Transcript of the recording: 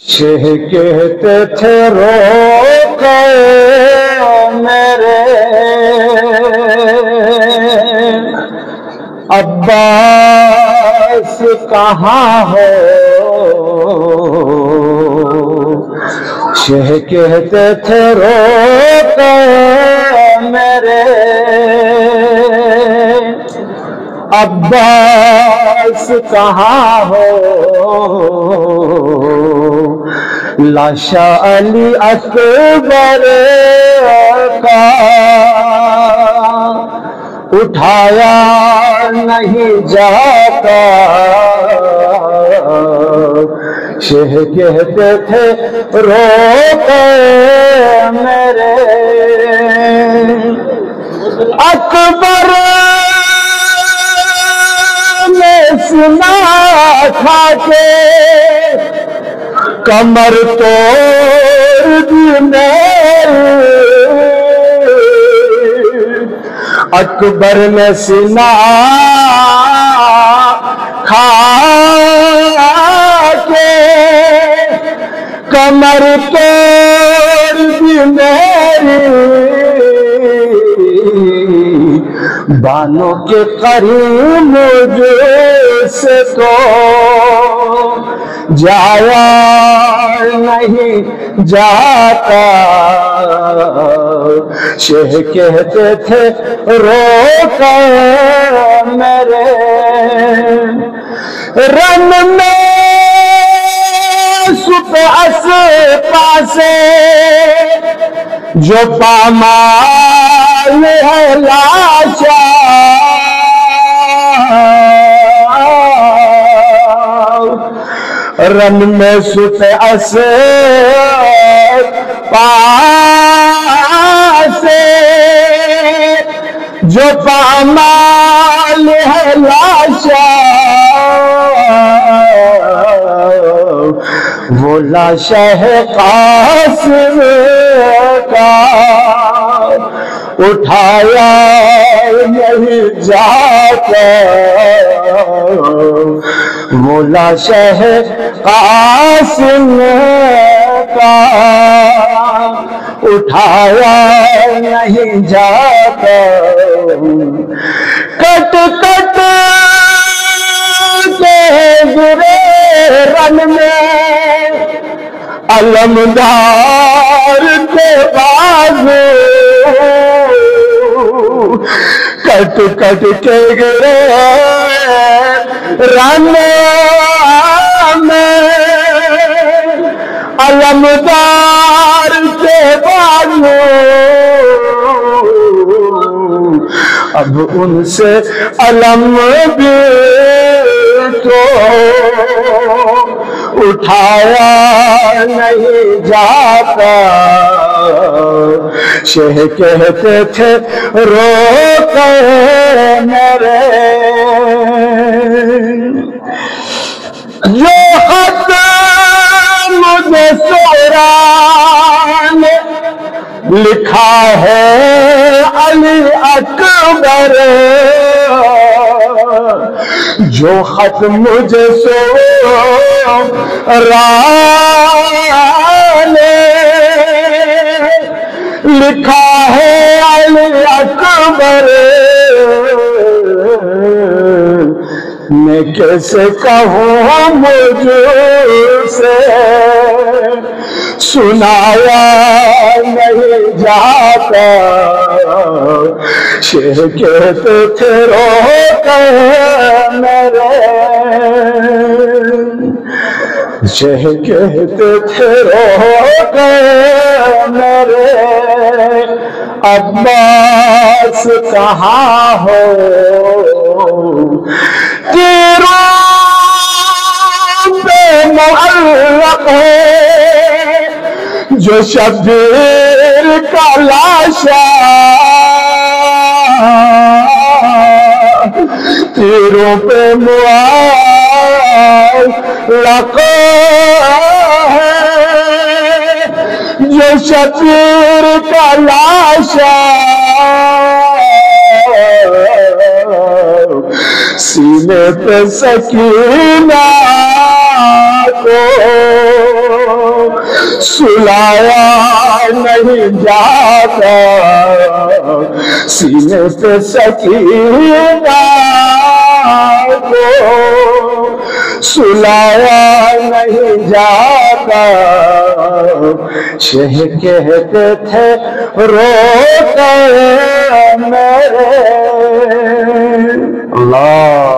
شہ کہتے تھے رو گئے میرے عباس کہاں ہو، شہ کہتے تھے رو گئے میرے عباس کہاں ہو، لاشا علی اکبر کا اٹھایا نہیں جاتا، شہ کہتے تھے رو گئے میرے اکبر میں سنا کھا کے کمر توڑ دی اکبر نے سنا کھا کے کمر توڑ دی میری، بانوں کے قریب مجھ سے تو جایا نہیں جاتا، شہ کہتے تھے رو گئے میرے رن میں صبح اسپا سے جو پامال ہے لاشا، رن میں صبح اسپا سے جو پامال ہے لاشا، وہ لاشا ہے قاسم کا اٹھایا نہیں جاتا، وہ لاشا ہے قاسم کا اٹھایا نہیں جاتا، کٹ کٹ کے گرے رن میں علمدار کے بازو، کٹ کٹ کے گرے رن میں علمدار کے بازو، اب ان سے علم بھی تو اٹھایا نہیں جاتا، شہ کہتے تھے رو گئے میرے جو خط مجھے سوران لکھا ہے علی اکبر، جو خط مجھے سوران لکھا ہے علی اکبر، میں کیسے کہوں مجھ سے سنایا نہیں جاتا، شہ کہتے تھے رو گئے میرے، شہ کہتے تھے رو گئے میرے عباس کہاں ہو، تیروں پہ معلق ہے جو شبیر کا لاشا، تیروں پہ معلق ہے جو شبیر کا لاشا، سینے پہ سکینہ کو سلایا نہیں جاتا، سینے پہ سکینہ کو سلایا نہیں جاتا، شہ کہتے تھے روتے میرے اللہ